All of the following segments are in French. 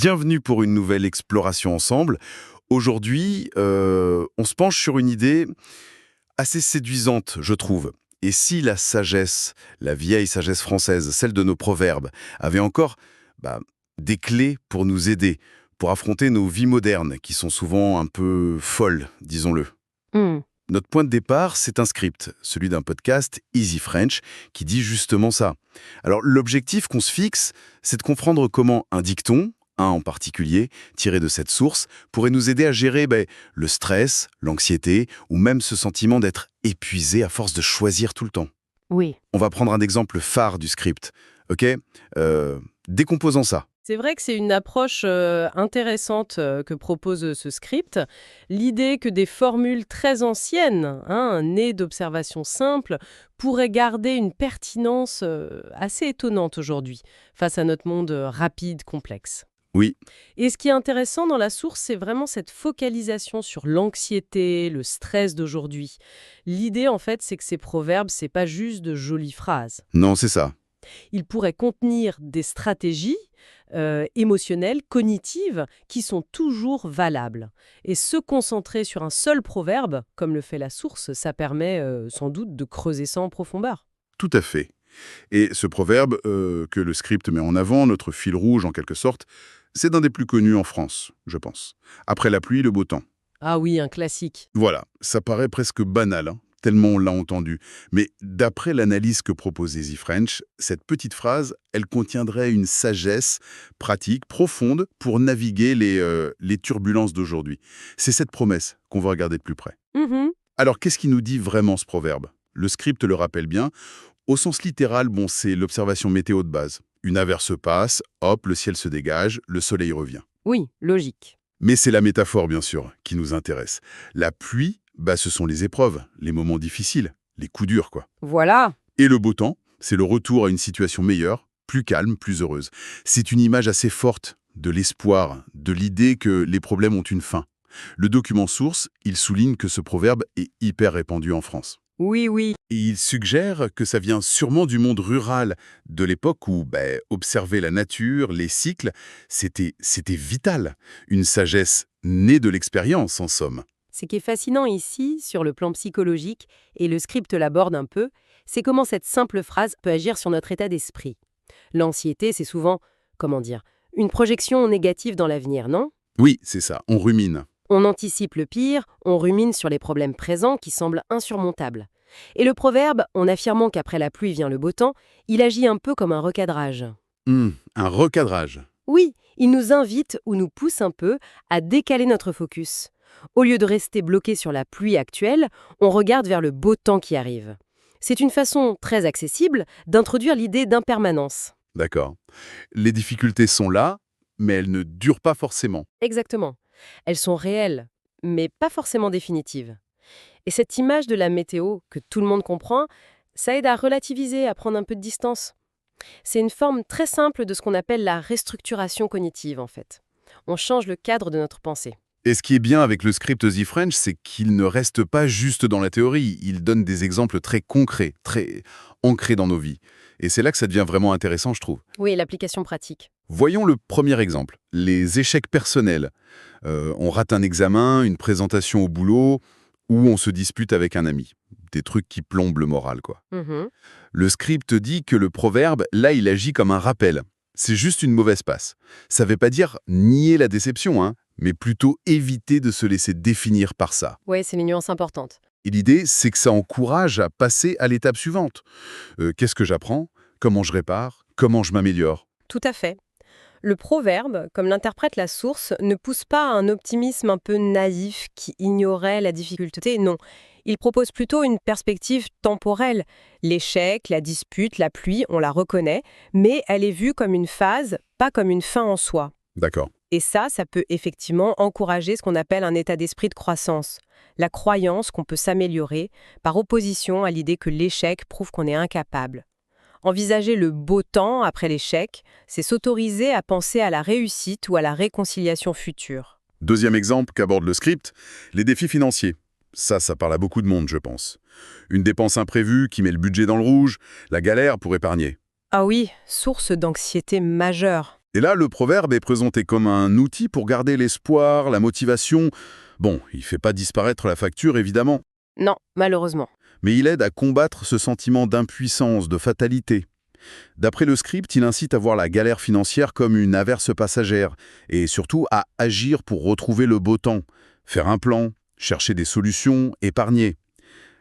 Bienvenue pour une nouvelle exploration ensemble. Aujourd'hui, on se penche sur une idée assez séduisante, je trouve. Et si la sagesse, la vieille sagesse française, celle de nos proverbes, avait encore bah, des clés pour nous aider, pour affronter nos vies modernes, qui sont souvent un peu folles, disons-le. Hmm. Notre point de départ, c'est un script, celui d'un podcast Easy French, qui dit justement ça. Alors l'objectif qu'on se fixe, c'est de comprendre comment un dicton, un en particulier, tiré de cette source, pourrait nous aider à gérer le stress, l'anxiété, ou même ce sentiment d'être épuisé à force de choisir tout le temps. Oui. On va prendre un exemple phare du script, ok Décomposons ça. C'est vrai que c'est une approche intéressante que propose ce script. L'idée que des formules très anciennes, nées d'observations simples, pourraient garder une pertinence assez étonnante aujourd'hui, face à notre monde rapide, complexe. Oui, Et ce qui est intéressant dans la source, c'est vraiment cette focalisation sur l'anxiété, le stress d'aujourd'hui. L'idée, en fait, c'est que ces proverbes, c'est pas juste de jolies phrases. non, c'est ça. Il pourrait contenir des stratégies émotionnelles, cognitives, qui sont toujours valables. Et se concentrer sur un seul proverbe, comme le fait la source, ça permet sans doute de creuser ça en profondeur. Tout à fait. Et ce proverbe que le script met en avant, notre fil rouge en quelque sorte, c'est d'un des plus connus en France, je pense. Après la pluie, le beau temps. Ah oui, un classique. Voilà, ça paraît presque banal, tellement on l'a entendu. Mais d'après l'analyse que propose Easy French, cette petite phrase, elle contiendrait une sagesse pratique, profonde, pour naviguer les turbulences d'aujourd'hui. C'est cette promesse qu'on va regarder de plus près. Mhm. Alors, qu'est-ce qui nous dit vraiment ce proverbe? Le script le rappelle bien. Au sens littéral, c'est l'observation météo de base. Une averse passe, hop, le ciel se dégage, le soleil revient. Oui, logique. Mais c'est la métaphore, bien sûr, qui nous intéresse. La pluie, ce sont les épreuves, les moments difficiles, les coups durs, quoi. Voilà. Et le beau temps, c'est le retour à une situation meilleure, plus calme, plus heureuse. C'est une image assez forte de l'espoir, de l'idée que les problèmes ont une fin. Le document source, il souligne que ce proverbe est hyper répandu en France. Oui, oui. Et il suggère que ça vient sûrement du monde rural, de l'époque où observer la nature, les cycles, c'était vital. Une sagesse née de l'expérience, en somme. Ce qui est fascinant ici, sur le plan psychologique, et le script l'aborde un peu, c'est comment cette simple phrase peut agir sur notre état d'esprit. L'anxiété, c'est souvent, comment dire, une projection négative dans l'avenir, non? Oui, c'est ça, on rumine. On anticipe le pire, on rumine sur les problèmes présents qui semblent insurmontables. Et le proverbe, en affirmant qu'après la pluie vient le beau temps, il agit un peu comme un recadrage. Un recadrage. Oui, il nous invite ou nous pousse un peu à décaler notre focus. Au lieu de rester bloqué sur la pluie actuelle, on regarde vers le beau temps qui arrive. C'est une façon très accessible d'introduire l'idée d'impermanence. D'accord. Les difficultés sont là, mais elles ne durent pas forcément. Exactement. Elles sont réelles, mais pas forcément définitives. Et cette image de la météo, que tout le monde comprend, ça aide à relativiser, à prendre un peu de distance. C'est une forme très simple de ce qu'on appelle la restructuration cognitive, en fait. On change le cadre de notre pensée. Et ce qui est bien avec le script The French, c'est qu'il ne reste pas juste dans la théorie. Il donne des exemples très concrets, très ancrés dans nos vies. Et c'est là que ça devient vraiment intéressant, je trouve. Oui, l'application pratique. Voyons le premier exemple, les échecs personnels. On rate un examen, une présentation au boulot, ou on se dispute avec un ami. Des trucs qui plombent le moral, quoi. Mhm. Le script dit que le proverbe, là, il agit comme un rappel. C'est juste une mauvaise passe. Ça ne veut pas dire nier la déception, mais plutôt éviter de se laisser définir par ça. Oui, c'est une nuance importante. Et l'idée, c'est que ça encourage à passer à l'étape suivante. Qu'est-ce que j'apprends? Comment je répare? Comment je m'améliore? Tout à fait. Le proverbe, comme l'interprète la source, ne pousse pas à un optimisme un peu naïf qui ignorait la difficulté, non. Il propose plutôt une perspective temporelle. L'échec, la dispute, la pluie, on la reconnaît, mais elle est vue comme une phase, pas comme une fin en soi. D'accord. Et ça peut effectivement encourager ce qu'on appelle un état d'esprit de croissance. La croyance qu'on peut s'améliorer, par opposition à l'idée que l'échec prouve qu'on est incapable. Envisager le beau temps après l'échec, c'est s'autoriser à penser à la réussite ou à la réconciliation future. Deuxième exemple qu'aborde le script, les défis financiers. Ça parle à beaucoup de monde, je pense. Une dépense imprévue qui met le budget dans le rouge, la galère pour épargner. Ah oui, source d'anxiété majeure. Et là, le proverbe est présenté comme un outil pour garder l'espoir, la motivation. Bon, il fait pas disparaître la facture, évidemment, Non, malheureusement. mais il aide à combattre ce sentiment d'impuissance, de fatalité. D'après le script, il incite à voir la galère financière comme une averse passagère, et surtout à agir pour retrouver le beau temps, faire un plan, chercher des solutions, épargner.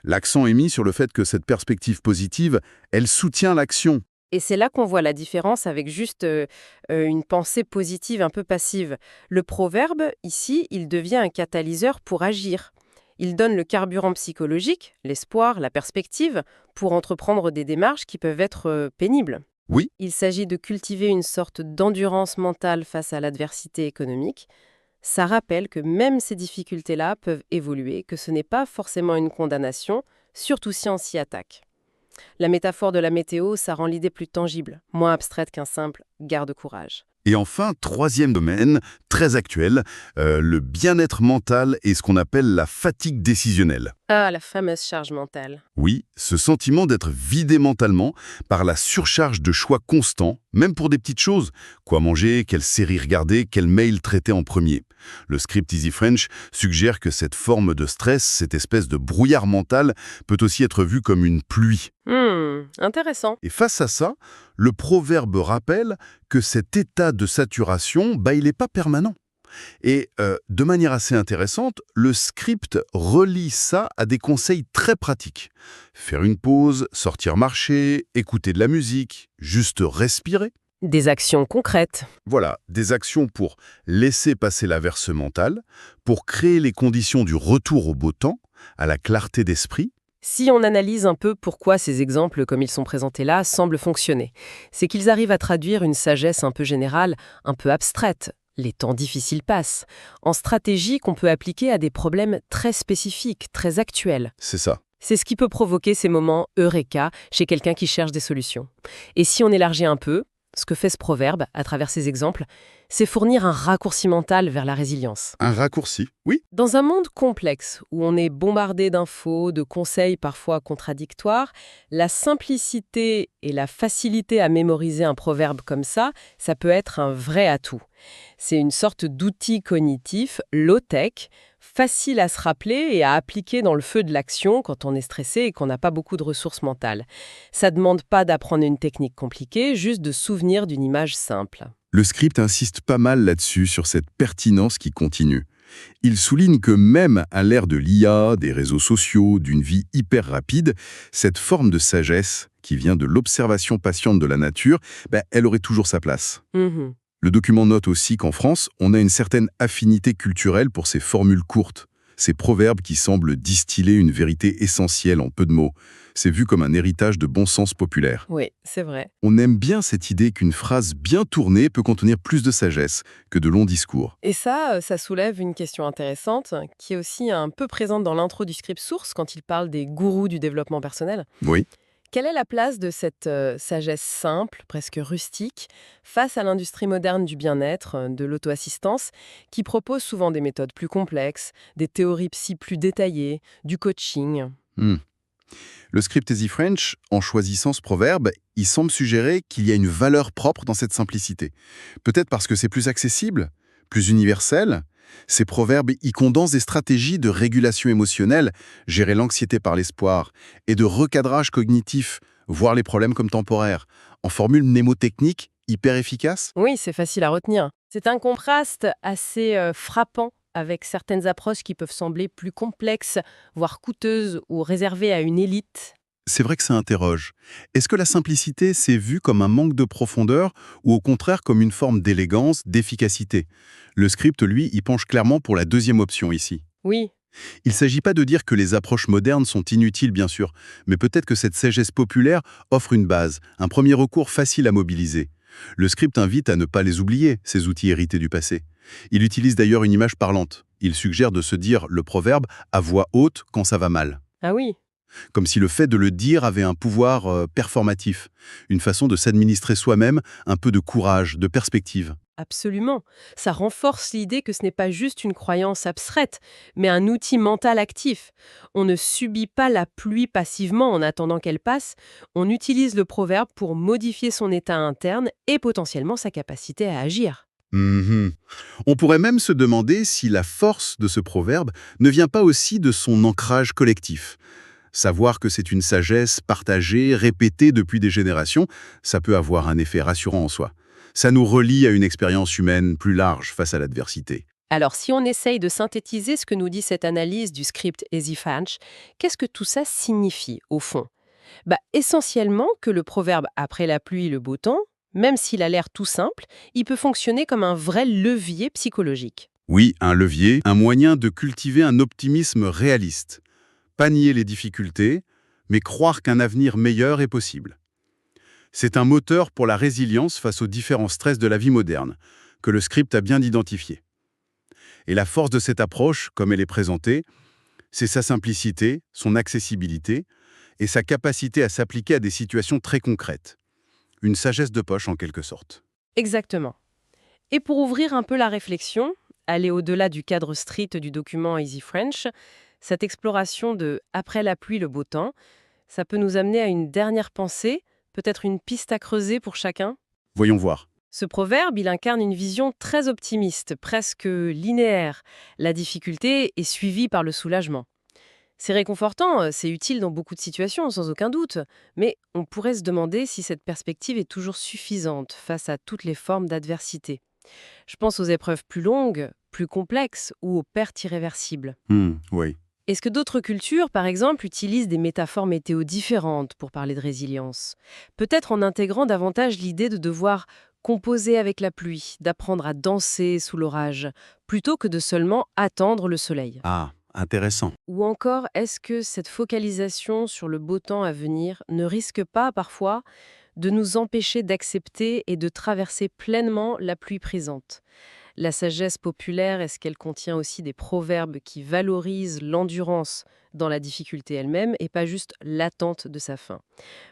L'accent est mis sur le fait que cette perspective positive, elle soutient l'action. Et c'est là qu'on voit la différence avec juste une pensée positive un peu passive. Le proverbe, ici, il devient un catalyseur pour agir. Il donne le carburant psychologique, l'espoir, la perspective, pour entreprendre des démarches qui peuvent être pénibles. Oui, Il s'agit de cultiver une sorte d'endurance mentale face à l'adversité économique. Ça rappelle que même ces difficultés-là peuvent évoluer, que ce n'est pas forcément une condamnation, surtout si on s'y attaque. La métaphore de la météo, ça rend l'idée plus tangible, moins abstraite qu'un simple garde courage. et enfin, troisième domaine, très actuel, le bien-être mental et ce qu'on appelle la fatigue décisionnelle. Ah, la fameuse charge mentale. Oui, ce sentiment d'être vidé mentalement par la surcharge de choix constants, même pour des petites choses. Quoi manger, quelle série regarder, quel mail traiter en premier. Le script Easy French suggère que cette forme de stress, cette espèce de brouillard mental, peut aussi être vue comme une pluie. Intéressant. Et face à ça, le proverbe rappelle que cet état de saturation, il n'est pas permanent. Et de manière assez intéressante, le script relie ça à des conseils très pratiques. Faire une pause, sortir marcher, écouter de la musique, juste respirer. Des actions concrètes. Voilà, des actions pour laisser passer l'averse mentale, pour créer les conditions du retour au beau temps, à la clarté d'esprit. Si on analyse un peu pourquoi ces exemples, comme ils sont présentés là, semblent fonctionner, c'est qu'ils arrivent à traduire une sagesse un peu générale, un peu abstraite. Les temps difficiles passent, en stratégie qu'on peut appliquer à des problèmes très spécifiques, très actuels. C'est ça. C'est ce qui peut provoquer ces moments eureka chez quelqu'un qui cherche des solutions. Et si on élargit un peu, ce que fait ce proverbe, à travers ces exemples, c'est fournir un raccourci mental vers la résilience. Un raccourci, oui. Dans un monde complexe, où on est bombardé d'infos, de conseils parfois contradictoires, la simplicité et la facilité à mémoriser un proverbe comme ça peut être un vrai atout. C'est une sorte d'outil cognitif, low-tech, facile à se rappeler et à appliquer dans le feu de l'action quand on est stressé et qu'on n'a pas beaucoup de ressources mentales. Ça ne demande pas d'apprendre une technique compliquée, juste de souvenir d'une image simple. Le script insiste pas mal là-dessus, sur cette pertinence qui continue. Il souligne que même à l'ère de l'IA, des réseaux sociaux, d'une vie hyper rapide, cette forme de sagesse, qui vient de l'observation patiente de la nature, elle aurait toujours sa place. Le document note aussi qu'en France, on a une certaine affinité culturelle pour ces formules courtes, ces proverbes qui semblent distiller une vérité essentielle en peu de mots. C'est vu comme un héritage de bon sens populaire. Oui, c'est vrai. On aime bien cette idée qu'une phrase bien tournée peut contenir plus de sagesse que de longs discours. Et ça soulève une question intéressante, qui est aussi un peu présente dans l'intro du script source quand il parle des gourous du développement personnel. Oui. Quelle est la place de cette sagesse simple, presque rustique, face à l'industrie moderne du bien-être, de l'auto-assistance, qui propose souvent des méthodes plus complexes, des théories psy plus détaillées, du coaching? Le script Easy French, en choisissant ce proverbe, il semble suggérer qu'il y a une valeur propre dans cette simplicité. Peut-être parce que c'est plus accessible, plus universel. Ces proverbes y condensent des stratégies de régulation émotionnelle, gérer l'anxiété par l'espoir, et de recadrage cognitif, voir les problèmes comme temporaires, en formule mnémotechnique hyper efficace. Oui, c'est facile à retenir. C'est un contraste assez frappant avec certaines approches qui peuvent sembler plus complexes, voire coûteuses ou réservées à une élite. C'est vrai que ça interroge. Est-ce que la simplicité s'est vue comme un manque de profondeur ou au contraire comme une forme d'élégance, d'efficacité? Le script, lui, y penche clairement pour la deuxième option ici. Oui, Il ne s'agit pas de dire que les approches modernes sont inutiles, bien sûr, mais peut-être que cette sagesse populaire offre une base, un premier recours facile à mobiliser. Le script invite à ne pas les oublier, ces outils hérités du passé. Il utilise d'ailleurs une image parlante. Il suggère de se dire le proverbe à voix haute quand ça va mal. ah oui. Comme si le fait de le dire avait un pouvoir performatif, une façon de s'administrer soi-même un peu de courage, de perspective. Absolument. Ça renforce l'idée que ce n'est pas juste une croyance abstraite, mais un outil mental actif. On ne subit pas la pluie passivement en attendant qu'elle passe, on utilise le proverbe pour modifier son état interne et potentiellement sa capacité à agir. Mhm. On pourrait même se demander si la force de ce proverbe ne vient pas aussi de son ancrage collectif. Savoir que c'est une sagesse partagée, répétée depuis des générations, ça peut avoir un effet rassurant en soi. Ça nous relie à une expérience humaine plus large face à l'adversité. Alors, si on essaye de synthétiser ce que nous dit cette analyse du script Easy French, qu'est-ce que tout ça signifie, au fond? Essentiellement que le proverbe «après la pluie, le beau temps», même s'il a l'air tout simple, il peut fonctionner comme un vrai levier psychologique. Oui, un levier, un moyen de cultiver un optimisme réaliste. Pas nier les difficultés, mais croire qu'un avenir meilleur est possible. C'est un moteur pour la résilience face aux différents stress de la vie moderne, que le script a bien identifié. Et la force de cette approche, comme elle est présentée, c'est sa simplicité, son accessibilité et sa capacité à s'appliquer à des situations très concrètes. Une sagesse de poche en quelque sorte. Exactement. Et pour ouvrir un peu la réflexion, aller au-delà du cadre strict du document Easy French, cette exploration de «après la pluie, le beau temps», ça peut nous amener à une dernière pensée, peut-être une piste à creuser pour chacun. Voyons voir. Ce proverbe, il incarne une vision très optimiste, presque linéaire. La difficulté est suivie par le soulagement. C'est réconfortant, c'est utile dans beaucoup de situations, sans aucun doute, mais on pourrait se demander si cette perspective est toujours suffisante face à toutes les formes d'adversité. Je pense aux épreuves plus longues, plus complexes ou aux pertes irréversibles. Oui. Est-ce que d'autres cultures, par exemple, utilisent des métaphores météo différentes pour parler de résilience? Peut-être en intégrant davantage l'idée de devoir composer avec la pluie, d'apprendre à danser sous l'orage, plutôt que de seulement attendre le soleil. Ah, intéressant. Ou encore, est-ce que cette focalisation sur le beau temps à venir ne risque pas parfois de nous empêcher d'accepter et de traverser pleinement la pluie présente? La sagesse populaire, est-ce qu'elle contient aussi des proverbes qui valorisent l'endurance dans la difficulté elle-même et pas juste l'attente de sa fin?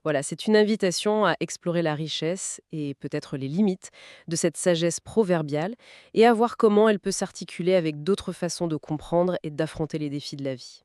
Voilà, c'est une invitation à explorer la richesse et peut-être les limites de cette sagesse proverbiale et à voir comment elle peut s'articuler avec d'autres façons de comprendre et d'affronter les défis de la vie.